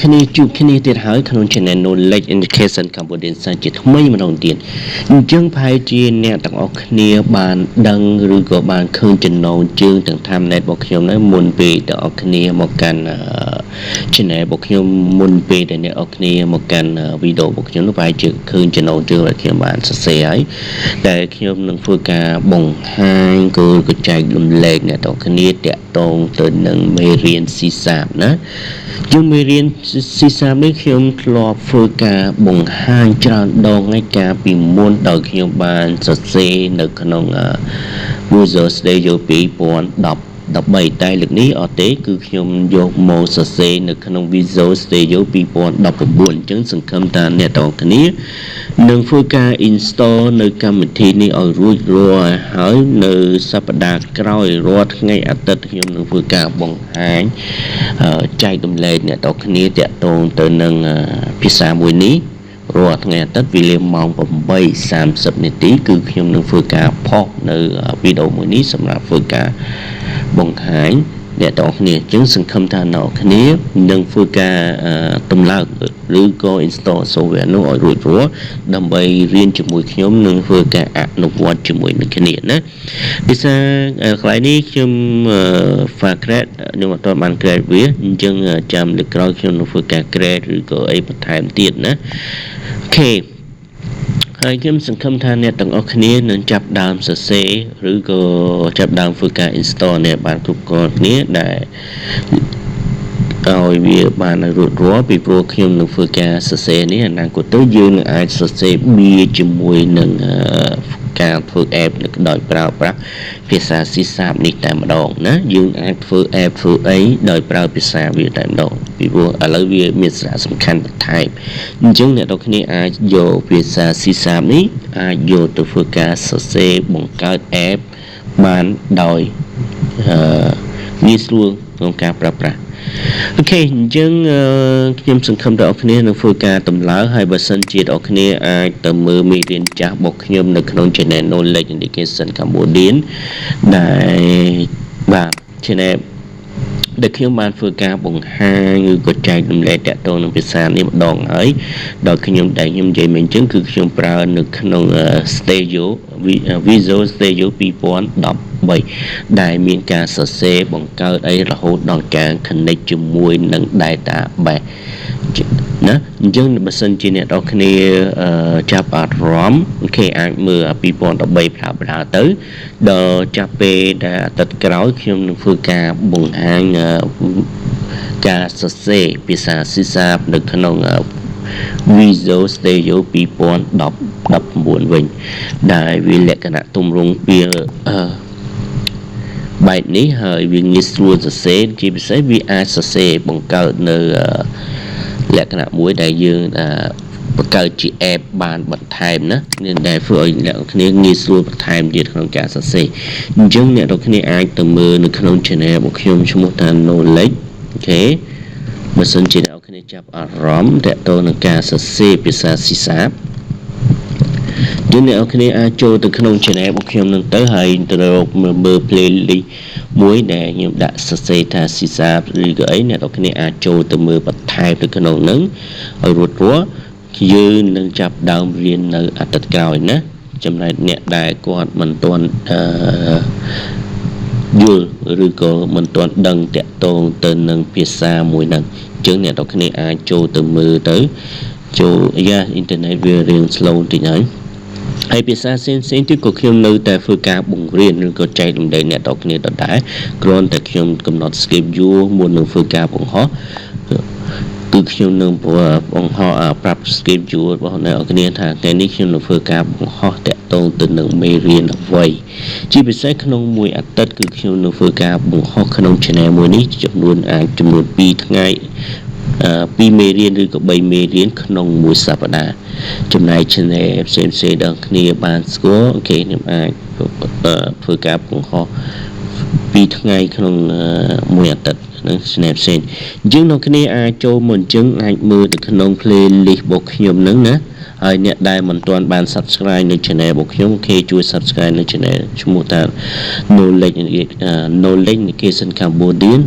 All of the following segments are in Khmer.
គ្នាជួបគ្នាទៀតហើយក្នុង Channel Knowledge Education Cambodia ជាថ្មីម្ដងទៀតអញ្ចឹងប្រហែលជាអ្នកទាំងអស់គ្នាបានដឹងឬក៏បានឃើញចំណងជើងទាំង Thumbnail របស់ខ្ញុំហ្នឹងមុនពេលទាំងអស់គ្នាមកកាន់ Channel របស់ខ្ញុំមុនពេលដែលអ្នកនរគ្នាមកកាន់ Video របស់ខ្ញុំនោះប្រហែលជាឃើញចំណងជើងរបស់ខ្ញុំបានសរសេរហើយដែលខ្ញុំនឹងធ្វើការបង្ហាញក៏ចែករំលែកអ្នកទាំងអស់គ្នាតាក់ទងទៅនឹងមេរៀនស៊ីសាបណាយើងមេរៀនស៊ីសាបនេះខ្ញុំធ្លាប់ធ្វើការបង្ហាញច្រើនដងហើយកាលពីមុនដោយខ្ញុំបានសរសេរនៅក្នុង Visual Studio 2013តែលើកនេះអត់ទេគឺខ្ញុំយកមកសរសេរនៅក្នុង Visual Studio 2019អញ្ចឹងសង្ឃឹមថាអ្នកទាំងគ្នានឹងធ្វើការ install នៅកម្មវិធីនេះឲ្យរួចរាល់ហើយនៅសប្តាហ៍ក្រោយរាល់ថ្ងៃអាទិត្យខ្ញុំនឹងធ្វើការបង្ហាញចែករំលែកអ្នកទាំងគ្នាតាក់ទងទៅនឹងភាសាមួយនេះរាល់ថ្ងៃអាទិត្យវេលាម៉ោង 8:30 នាទីគឺខ្ញុំនឹងធ្វើការផុសនៅវីដេអូមួយនេះសម្រាប់ធ្វើការបង្ហាញអ្នកទាំងគ្នាអញ្ចឹងសង្ឃឹមថាអ្នកគ្នានឹងធ្វើការតម្លើកឬក៏ install software នោះឲ្យរួចរាល់ដើម្បីរៀនជាមួយខ្ញុំនិងធ្វើការអនុវត្តជាមួយនឹងគ្នាណាភាសាកន្លែងនេះខ្ញុំ grade ខ្ញុំអត់ទាន់បាន grade វាអញ្ចឹងចាំលើកក្រោយខ្ញុំនឹងធ្វើការ grade ឬក៏អីបន្ថែមទៀតណាអូខេហើយខ្ញុំសង្ឃឹមថាអ្នកទាំងអស់គ្នានឹងចាប់ដើមសរសេរឬក៏ចាប់ដើមធ្វើការ install នេះបានគ្រប់គ្រាន់គ្នាដែលឲ្យវាបានរួចរាល់ពីព្រោះខ្ញុំនឹងធ្វើការសរសេរនេះអនាគតទៅយើងនឹងអាចសរសេរបៀជាមួយនឹងការធ្វើ app ដោយប្រើប្រាស់ភាសាស៊ីសាបនេះតែម្ដងណាយើងអាចធ្វើ app ធ្វើអីដោយប្រើភាសាវាតែម្ដងពីព្រោះឥឡូវវាមានសារៈសំខាន់បន្ថែមអញ្ចឹងអ្នកនរគ្នាអាចយកភាសាស៊ីសាបនេះអាចយកទៅធ្វើការសរសេរបង្កើត app បានដោយងាយស្រួលក្នុងការប្រើប្រាស់អូខេអញ្ចឹងខ្ញុំសង្ឃឹមថាអ្នកគ្នានឹងធ្វើការតម្លើងហើយបើសិនជាអ្នកគ្នាអាចទៅមើលមេរៀនចាស់របស់ខ្ញុំនៅក្នុង Channel Knowledge Education Cambodia ដែលបាទ Channel ដែលខ្ញុំបានធ្វើការបង្ហាញឬក៏ចែករំលែកតាក់ទងនឹងភាសានេះម្ដងហើយដោយខ្ញុំនិយាយមិនអញ្ចឹងគឺខ្ញុំប្រើនៅក្នុង Studio Visual Studio 2013ដែលមានការសរសេរបង្កើតអីរហូតដល់ការ connect ជាមួយនឹង database ណាអញ្ចឹងបើសិនជាអ្នកនរគ្នាចាប់អារម្មណ៍អូខេអាចមើល2013ប្រើទៅដល់ចាប់ពេលដែលអាទិត្យក្រោយខ្ញុំនឹងធ្វើការបង្ហាញការសរសេរភាសាស៊ីសាបនៅក្នុង Visual Studio 2019វិញដែលវាលក្ខណៈទម្រង់វាបែបនេះហើយវាងាយស្រួលសរសេរជាពិសេសវាអាចសរសេរបង្កើតនៅលក្ខណៈមួយដែលយើងបង្កើតជា app បានបន្ថែមណាដែលធ្វើឲ្យអ្នកនរគ្នាងាយស្រួលបន្ថែមទៀតក្នុងការសរសេរអញ្ចឹងអ្នកនរគ្នាអាចទៅមើលនៅក្នុង Channel របស់ខ្ញុំឈ្មោះថា Knowledge អូខេបើសិនជាអ្នកនរគ្នាចាប់អារម្មណ៍តាក់ទងនឹងការសរសេរភាសាស៊ីសាបយើងអ្នកនរគ្នាអាចចូលទៅក្នុង Channel របស់ខ្ញុំនឹងទៅហើយទៅរកមើល playlist មួយដែលខ្ញុំដាក់សរសេរថាស៊ីសាបឬក៏អីអ្នកនរគ្នាអាចចូលទៅមើលបន្ថែមទៅក្នុងហ្នឹងឲ្យរួចរាល់យើងនឹងចាប់ដើមរៀននៅអាទិត្យក្រោយណាចំណែកអ្នកដែលគាត់មិនទាន់យល់ឬក៏មិនទាន់ដឹងតាក់ទងទៅនឹងភាសាមួយហ្នឹងអញ្ចឹងអ្នកនរគ្នាអាចចូលទៅមើលទៅចូលអ៊ីនធឺណិតវារៀង slow បន្តិចហើយភាសាផ្សេងទៀតក៏ខ្ញុំនៅតែធ្វើការបង្រៀនឬក៏ចែករំលែកអ្នកនរគ្នាដដែលគ្រាន់តែខ្ញុំកំណត់ schedule មុននឹងធ្វើការបង្ហោះគឺខ្ញុំនឹងបង្ហោះប្រាប់ schedule របស់អ្នកនរគ្នាថាថ្ងៃនេះខ្ញុំនឹងធ្វើការបង្ហោះតាក់ទងទៅនឹងមេរៀនអ្វីជាពិសេសក្នុងមួយអាទិត្យគឺខ្ញុំនឹងធ្វើការបង្ហោះក្នុង Channel មួយនេះចំនួន2ថ្ងៃ2មេរៀនឬក៏3មេរៀនក្នុងមួយសប្តាហ៍ចំណែក Channel ផ្សេងដល់គ្នាបានស្គាល់អូខេខ្ញុំអាចធ្វើការបង្ហោះ2ថ្ងៃក្នុងមួយអាទិត្យនឹង Channel ផ្សេងអញ្ចឹងអ្នកគ្នាអាចចូលមកអញ្ចឹងអាចមើលទៅក្នុង playlist របស់ខ្ញុំហ្នឹងណា ហើយអ្នកដែលមិនទាន់បាន subscribe នៅ channel របស់ខ្ញុំគេជួយ subscribe នៅ channel ឈ្មោះថា Knowledge Education Cambodian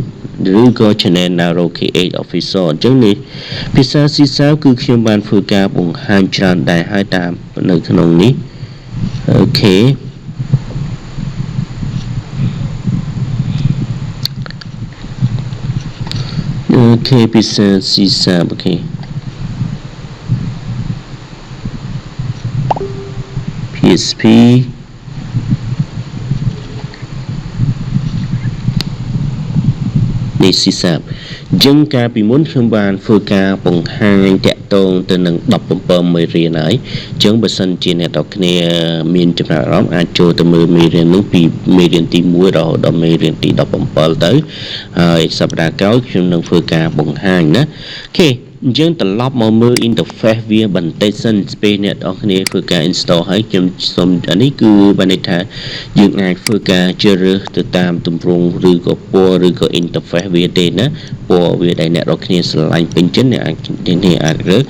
ឬក៏ channel Naro K8 Official អញ្ចឹងនេះភាសាស៊ីសាវគឺខ្ញុំបានធ្វើការបង្ហាញច្រើនដែរហើយតាមនៅក្នុងនេះអូខេភាសាស៊ីសាវអូខេPSP នេះស៊ីសាបអញ្ចឹងកាលពីមុនខ្ញុំបានធ្វើការបង្ហាញតាក់ទងទៅនឹង17មេរៀនហើយអញ្ចឹងបើសិនជាអ្នកនរគ្នាមានចំណាប់អារម្មណ៍អាចចូលទៅមើលមេរៀននោះពីមេរៀនទី1រហូតដល់មេរៀនទី17ទៅហើយសប្តាហ៍ក្រោយខ្ញុំនឹងធ្វើការបង្ហាញណាអូខេអញ្ចឹងត្រឡប់មកមើល interface វាបន្តិចសិនពេលអ្នកនរគ្នាធ្វើការ install ហើយខ្ញុំសូមអានេះគឺបានន័យថាយើងអាចធ្វើការជ្រើសរើសទៅតាមទម្រង់ឬក៏ពណ៌ឬក៏ interface វាទេណាពណ៌វាដែលអ្នកនរគ្នាស្រឡាញ់ពេញចិត្តអ្នកអាចរើស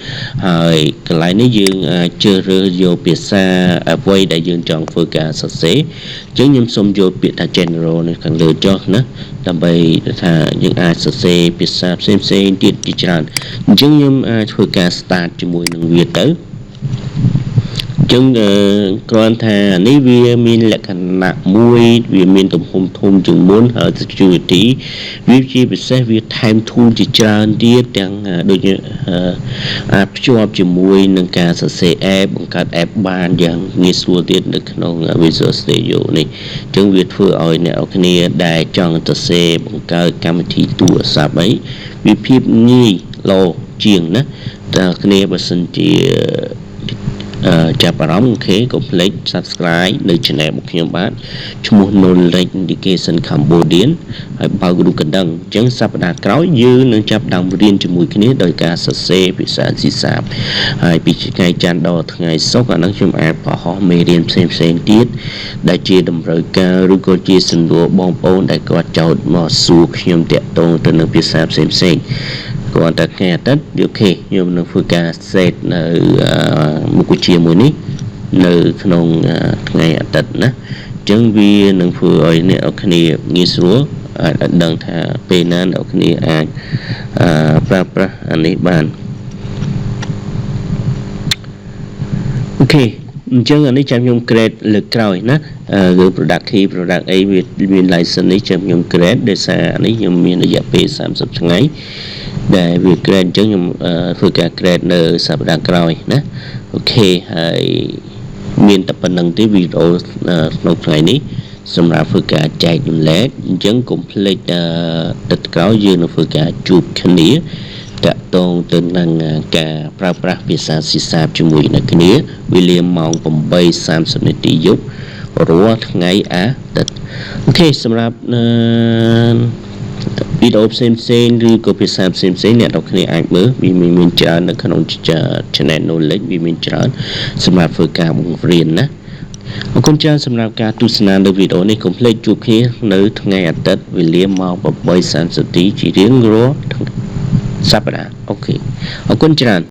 ហើយកន្លែងនេះយើងអាចជ្រើសរើសយកភាសាអ្វីដែលយើងចង់ធ្វើការសរសេរអញ្ចឹងខ្ញុំសូមយកពាក្យថា general នៅខាងលើចុះណាដើម្បីថាយើងអាចសរសេរភាសាផ្សេងទៀតជាច្រើនអញ្ចឹងខ្ញុំអាចធ្វើការ start ជាមួយនឹងវាទៅអញ្ចឹងគ្រាន់ថានេះវាមានលក្ខណៈមួយវាមានទំហំធំជាងមុនហើយ security វាជាពិសេសវាថែម tool ជាច្រើនទៀតទាំងដូចអាចភ្ជាប់ជាមួយនឹងការសរសេរ app បង្កើត app បានយ៉ាងងាយស្រួលទៀតនៅក្នុង Visual Studio នេះអញ្ចឹងវាធ្វើឲ្យអ្នកនរគ្នាដែលចង់សរសេរបង្កើតកម្មវិធីទូរស័ព្ទអីវាភាពងាយលោជាងណាតើគ្នាបើសិនជាចាប់អារម្មណ៍អូខេកុំភ្លេច subscribe នៅ channel របស់ខ្ញុំបាទឈ្មោះ Knowledge Education Cambodian ហើយបើករូបកណ្ដឹងអញ្ចឹងសប្តាហ៍ក្រោយយើងនឹងចាប់ដើមរៀនជាមួយគ្នាដោយការសរសេរភាសាស៊ីសាបហើយពីថ្ងៃច័ន្ទដល់ថ្ងៃសុក្រអាហ្នឹងខ្ញុំអាចបង្ហោះមេរៀនផ្សេងទៀតដែលជាតម្រូវការឬក៏ជាសំណួរបងប្អូនដែលគាត់ចោទមកសួរខ្ញុំតាក់ទងទៅនឹងភាសាផ្សេងគាត់តែថ្ងៃអាទិត្យអូខេខ្ញុំនឹងធ្វើការ set នៅមុខវិជ្ជាមួយនេះនៅក្នុងថ្ងៃអាទិត្យណាអញ្ចឹងវានឹងធ្វើឲ្យអ្នកនរគ្នាងាយស្រួលអាចដឹងថាពេលណាអ្នកនរគ្នាអាចប្រើប្រាស់អានេះបានអូខេអញ្ចឹងអានេះចាំខ្ញុំ create លើកក្រោយណាគឺ product key product អីវាមាន license នេះចាំខ្ញុំ create ដោយសារអានេះខ្ញុំមានរយៈពេល30ថ្ងៃដែលវា create អញ្ចឹងខ្ញុំធ្វើការ create នៅសប្តាហ៍ក្រោយណាអូខេហើយមានតែប៉ុណ្្នឹងទេវីដេអូក្នុងថ្ងៃនេះសម្រាប់ធ្វើការចែករំលែកអញ្ចឹងកុំភ្លេចទឹកក្រោយយើងនឹងធ្វើការជួបគ្នាតាក់ទងទៅនឹងការប្រើប្រាស់ភាសាស៊ីសាបជាមួយនឹងគ្នាវេលាម៉ោង 8:30 នាទីយប់រាល់ថ្ងៃអាទិត្យអូខេសម្រាប់វីដេអូផ្សេងឬក៏ភាសាផ្សេងអ្នកនរគ្នាអាចមើលវាមានច្រើននៅក្នុង channel Knowledge វាមានច្រើនសម្រាប់ធ្វើការបង្រៀនណាអរគុណច្រើនសម្រាប់ការទស្សនានៅវីដេអូនេះកុំភ្លេចជួបគ្នានៅថ្ងៃអាទិត្យវេលាម៉ោង 8:30 នាទីជារៀងរាល់សប្តាហ៍អូខេអរគុណច្រើន